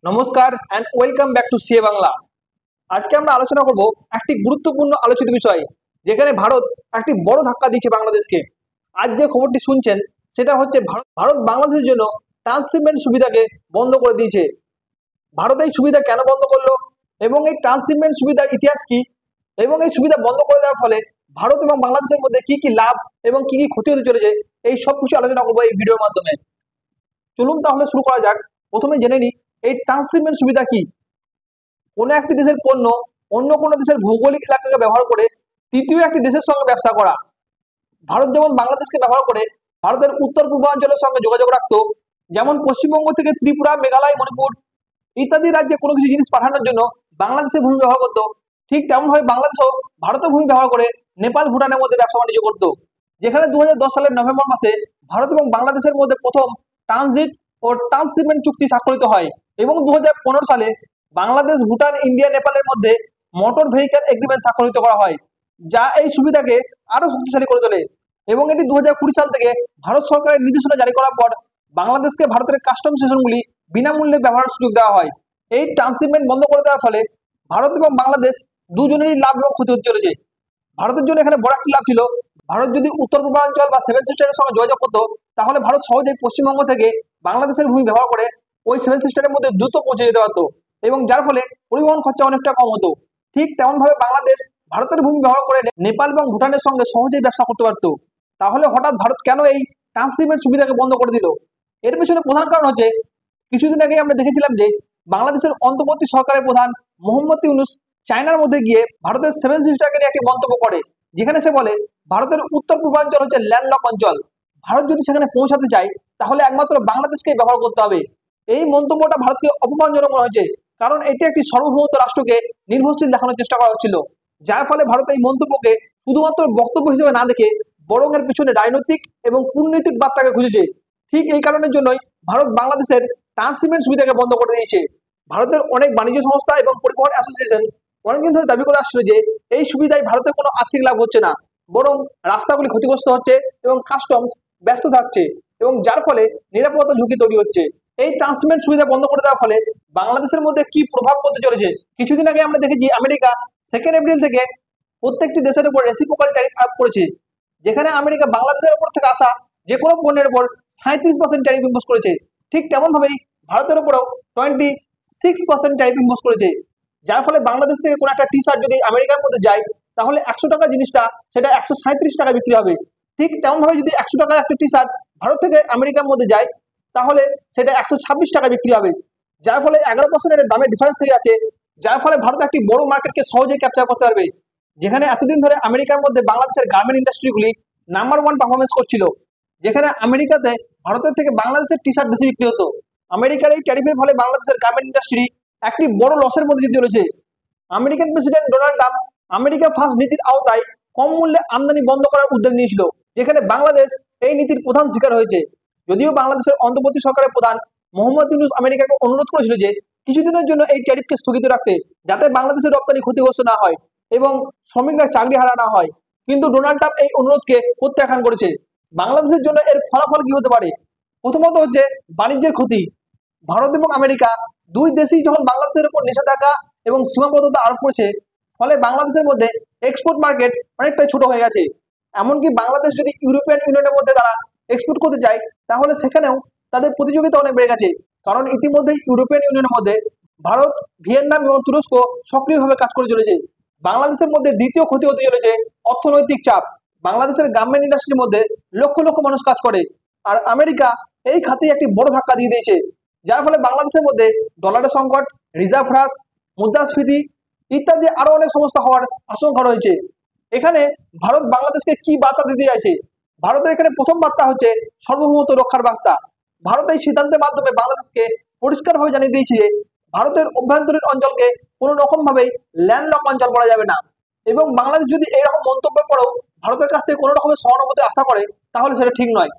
নমস্কার and welcome back to CA Bangla. আজকে আমরা আলোচনা করব একটি গুরুত্বপূর্ণ আলোচিত বিষয়, যেখানে ভারত একটি বড় ধাক্কা দিয়েছে বাংলাদেশকে। আজ যে খবরটি শুনছেন সেটা হচ্ছে ভারত বাংলাদেশের জন্য ট্রান্সশিপমেন্ট সুবিধাকে বন্ধ করে দিয়েছে। ভারত এই সুবিধা কেন বন্ধ করলো এবং এই ট্রান্সশিপমেন্ট সুবিধার ইতিহাস কি, এবং এই সুবিধা বন্ধ করে দেওয়ার ফলে ভারত এবং বাংলাদেশের মধ্যে কি কি লাভ এবং কি কি ক্ষতি হতে চলেছে, এই সব কিছু আলোচনা করবো এই ভিডিওর মাধ্যমে। চলুন তাহলে শুরু করা যাক। প্রথমে জেনে নিই এই ট্রান্সশিপমেন্ট সুবিধা কি। কোনো একটি দেশের পণ্য অন্য কোনো দেশের ভৌগোলিক এলাকাকে ব্যবহার করে তৃতীয় একটি দেশের সঙ্গে ব্যবসা করা। ভারত যেমন বাংলাদেশকে ব্যবহার করে ভারতের উত্তর পূর্বাঞ্চলের সঙ্গে যোগাযোগ রাখতো, যেমন পশ্চিমবঙ্গ থেকে ত্রিপুরা, মেঘালয়, মণিপুর ইত্যাদি রাজ্যে কোনো কিছু জিনিস পাঠানোর জন্য বাংলাদেশের ভূমি ব্যবহার করতো, ঠিক তেমনভাবে বাংলাদেশও ভারতের ভূমি ব্যবহার করে নেপাল, ভুটানের মধ্যে ব্যবসা বাণিজ্য করতো। যেখানে 2010 সালের নভেম্বর মাসে ভারত এবং বাংলাদেশের মধ্যে প্রথম ট্রানজিট ও ট্রান্সশিপমেন্ট চুক্তি স্বাক্ষরিত হয়, এবং 2015 সালে বাংলাদেশ, ভুটান, ইন্ডিয়া, নেপালের মধ্যে মোটর ভেহিক্যাল এগ্রিমেন্ট স্বাক্ষরিত করা হয়, যা এই সুবিধাকে আরো শক্তিশালী করে তোলে। এবং এটি 2020 সাল থেকে ভারত সরকারের নির্দেশনা জারি করার পর বাংলাদেশকে ভারতের কাস্টম স্টেশনগুলি বিনামূল্যে ব্যবহারের সুযোগ দেওয়া হয়। এই ট্রান্সশিপমেন্ট বন্ধ করে দেওয়ার ফলে ভারত এবং বাংলাদেশ দুজনেরই লাভ এবং ক্ষতি হতে চলেছে। ভারতের জন্য এখানে বড় একটি লাভ ছিল, ভারত যদি উত্তর পূর্বাঞ্চল বা সেভেন সিস্টারের সঙ্গে যোগাযোগ করতো, তাহলে ভারত সহজেই পশ্চিমবঙ্গ থেকে বাংলাদেশের ভূমি ব্যবহার করে ওই সেভেন সিস্টারের মধ্যে দ্রুত পৌঁছে যেতে পারতো, এবং যার ফলে পরিবহন খরচা অনেকটা কম হতো। ঠিক তেমন ভাবে বাংলাদেশ ভারতের ভূমি ব্যবহার করে নেপাল এবং ভুটানের সঙ্গে সহজেই ব্যবসা করতে পারতো। তাহলে হঠাৎ ভারত কেন এই ট্রান্সশিপমেন্ট সুবিধাকে বন্ধ করে দিল? এর পেছনে প্রধান কারণ হচ্ছে, কিছুদিন আগে আমরা দেখেছিলাম যে বাংলাদেশের অন্তর্বর্তী সরকারের প্রধান মোহাম্মদ ইউনূস চায়নার মধ্যে গিয়ে ভারতের সেভেন সিস্টারকে নিয়ে একটি মন্তব্য করে, যেখানে সে বলে ভারতের উত্তর পূর্বাঞ্চল হচ্ছে ল্যান্ডলক অঞ্চল, ভারত যদি সেখানে পৌঁছাতে চায় তাহলে একমাত্র বাংলাদেশকেই ব্যবহার করতে হবে। এই মন্তব্যটা ভারতকে অপমানজনক মনে হয়েছে, কারণ এটি একটি সার্বভৌমত্ব রাষ্ট্রকে নির্ভরশীল দেখানোর চেষ্টা করা হচ্ছিল, যার ফলে ভারত এই মন্তব্যকে শুধুমাত্র বক্তব্য হিসেবে না দেখে বরং এর পিছনে রাজনৈতিক এবং কূটনৈতিক বার্তাকে খুঁজেছে। ঠিক এই কারণের জন্যই ভারত বাংলাদেশের ট্রান্সশিপমেন্ট সুবিধাকে বন্ধ করে দিয়েছে। ভারতের অনেক বাণিজ্য সংস্থা এবং পরিবহন অ্যাসোসিয়েশন অনেকদিন ধরে দাবি করে আসছিল যে এই সুবিধায় ভারতের কোনো আর্থিক লাভ হচ্ছে না, বরং রাস্তাগুলি ক্ষতিগ্রস্ত হচ্ছে এবং কাস্টমস ব্যস্ত থাকছে, এবং যার ফলে নিরাপত্তা ঝুঁকি তৈরি হচ্ছে। এই ট্রান্সশিপমেন্ট সুবিধা বন্ধ করে দেওয়ার ফলে বাংলাদেশের মধ্যে কি প্রভাব পড়তে চলেছে? কিছুদিন আগে আমরা দেখেছি আমেরিকা 2 এপ্রিল থেকে প্রত্যেকটি দেশের উপর রেসিপ্রোকাল ট্যারিফ আরোপ করেছে, যেখানে আমেরিকা বাংলাদেশের উপর থেকে আসা যে কোনো পণ্যের উপর 37% ট্যারিফ ইম্পোজ করেছে। ঠিক তেমন ভাবেই ভারতের উপরেও 26% ট্যারিফ ইম্পোজ করেছে, যার ফলে বাংলাদেশ থেকে কোনো একটা টি শার্ট যদি আমেরিকার মধ্যে যায়, তাহলে 100 টাকা জিনিসটা সেটা 137 টাকা বিক্রি হবে। ঠিক তেমন ভাবে যদি 100 টাকার একটা টি শার্ট ভারত থেকে আমেরিকার মধ্যে যায়, তাহলে সেটা 126 টাকা বিক্রি হবে, যার ফলে 11% দামের ডিফারেন্স থেকে আছে, যার ফলে ভারত একটি বড় মার্কেটকে সহজেই ক্যাপচার করতে পারবে। যেখানে এতদিন ধরে আমেরিকার মধ্যে বাংলাদেশের গার্মেন্ট ইন্ডাস্ট্রিগুলি নাম্বার 1 পারফরমেন্স করছিল, যেখানে আমেরিকাতে ভারতের থেকে বাংলাদেশের টি শার্ট বেশি বিক্রি হতো। আমেরিকার এই ট্যারিফের ফলে বাংলাদেশের গার্মেন্ট ইন্ডাস্ট্রি একটি বড় লসের মধ্যে যেতে চলেছে। American president Donald Trump America first নীতির আওতায় কম মূল্যে আমদানি বন্ধ করার উদ্যোগ নিয়েছিল, যেখানে বাংলাদেশ এই নীতির প্রধান শিকার হয়েছে। যদিও বাংলাদেশের অন্তর্বর্তী সরকারের প্রধান মোহাম্মদ ইউনূস আমেরিকাকে অনুরোধ করেছিল যে কিছুদিনের জন্য এই ট্যারিফকে স্থগিত রাখতে, যাতে বাংলাদেশের রপ্তানি ক্ষতিগ্রস্ত না হয় এবং শ্রমিকরা চাকরি হারা না হয়, কিন্তু ডোনাল্ড ট্রাম্প এই অনুরোধকে প্রত্যাখ্যান করেছে। বাংলাদেশের জন্য এর ফলাফল কি হতে পারে? প্রথমত হচ্ছে বাণিজ্যের ক্ষতি। ভারত এবং আমেরিকা দুই দেশই যখন বাংলাদেশের উপর নিষেধাজ্ঞা এবং সীমাবদ্ধতা আরোপ করেছে, ফলে বাংলাদেশের মধ্যে এক্সপোর্ট মার্কেট অনেকটাই ছোট হয়ে গেছে। এমনকি বাংলাদেশ যদি ইউরোপিয়ান ইউনিয়নের মধ্যে তারা এক্সপোর্ট করতে চায়, তাহলে সেখানেও তাদের প্রতিযোগিতা অনেক বেড়ে গেছে, কারণ ইতিমধ্যেই ইউরোপিয়ান ইউনিয়নের মধ্যে ভারত, ভিয়েতনাম এবং তুরস্ক সক্রিয়ভাবে কাজ করে চলেছে। বাংলাদেশের মধ্যে দ্বিতীয় ক্ষতি হতে চলেছে অর্থনৈতিক চাপ। বাংলাদেশের গার্মেন্ট ইন্ডাস্ট্রির মধ্যে লক্ষ লক্ষ মানুষ কাজ করে, আর আমেরিকা এই খাতে একটি বড় ধাক্কা দিয়ে দিয়েছে, যার ফলে বাংলাদেশের মধ্যে ডলারের সংকট, রিজার্ভ হ্রাস, মুদ্রাস্ফীতি ইত্যাদি আরো অনেক সমস্যা হওয়ার আশঙ্কা রয়েছে। এখানে ভারত বাংলাদেশকে কি বার্তা দিতে চাইছে? ভারতের এখানে প্রথম বার্তা হচ্ছে সার্বভৌমত্ব রক্ষার বার্তা। ভারত এই সিদ্ধান্তের মাধ্যমে বাংলাদেশকে পরিষ্কারভাবে জানিয়ে দিয়েছে যে ভারতের অভ্যন্তরীণ অঞ্চলকে কোনো রকম ভাবেই ল্যান্ডলক অঞ্চল বলা যাবে না, এবং বাংলাদেশ যদি এইরকম মন্তব্যের পরেও ভারতের কাছ থেকে কোনো রকমের সহানুভূতি আশা করে, তাহলে সেটা ঠিক নয়।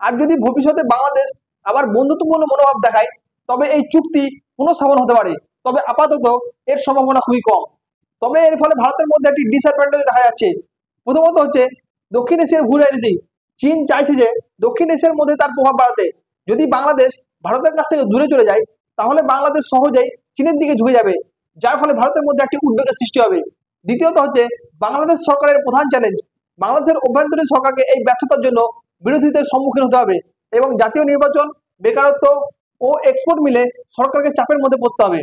আর যদি ভবিষ্যতে বাংলাদেশ আবার বন্ধুত্বপূর্ণ মনোভাব দেখায়, তবে এই চুক্তি পুনঃস্থাপন হতে পারে, তবে আপাতত এর সম্ভাবনা খুবই কম। তবে এর ফলে ভারতের মধ্যে একটি ডিসঅ্যাডভান্টেজ দেখা যাচ্ছে। প্রথমত হচ্ছে দক্ষিণ এশিয়ার ভূ রাজনীতি। চীন চাইছে যে দক্ষিণ এশিয়ার মধ্যে তার প্রভাব বাড়াতে। যদি বাংলাদেশ ভারতের কাছ থেকে দূরে চলে যায়, তাহলে বাংলাদেশ সহজেই চীনের দিকে ঝুঁকে যাবে, যার ফলে ভারতের মধ্যে একটি উদ্বেগের সৃষ্টি হবে। দ্বিতীয়ত হচ্ছে বাংলাদেশ সরকারের প্রধান চ্যালেঞ্জ, বাংলাদেশের অভ্যন্তরীণ সরকারকে এই ব্যর্থতার জন্য বিরোধিতার সম্মুখীন হতে হবে এবং জাতীয় নির্বাচন, বেকারত্ব ও এক্সপোর্ট মিলে সরকারকে চাপের মধ্যে পড়তে হবে।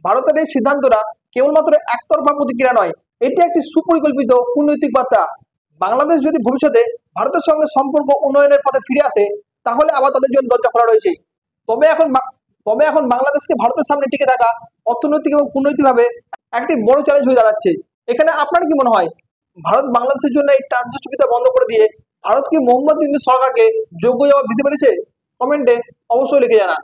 ভারতের এই সিদ্ধান্তটা কেবলমাত্র একতরফা প্রতিক্রিয়া নয়, এটি একটি সুপরিকল্পিত কূটনৈতিক বার্তা। বাংলাদেশ যদি ভবিষ্যতে ভারতের সঙ্গে সম্পর্ক উন্নয়নের পথে ফিরে আসে, তাহলে আবার তাদের জন্য দরজা খোলা রয়েছে। তবে এখন তবে এখন বাংলাদেশকে ভারতের সামনে টিকে থাকা অর্থনৈতিক এবং কূটনৈতিকভাবে একটি বড় চ্যালেঞ্জ হয়ে দাঁড়াচ্ছে। এখানে আপনার কি মনে হয়, ভারত বাংলাদেশের জন্য এই ট্রানজিট সুবিধা বন্ধ করে দিয়ে ভারত কি মোহাম্মদ ইউনূস সরকারকে যোগ্য জবাব দিতে পেরেছে? কমেন্টে অবশ্যই লিখে জানান।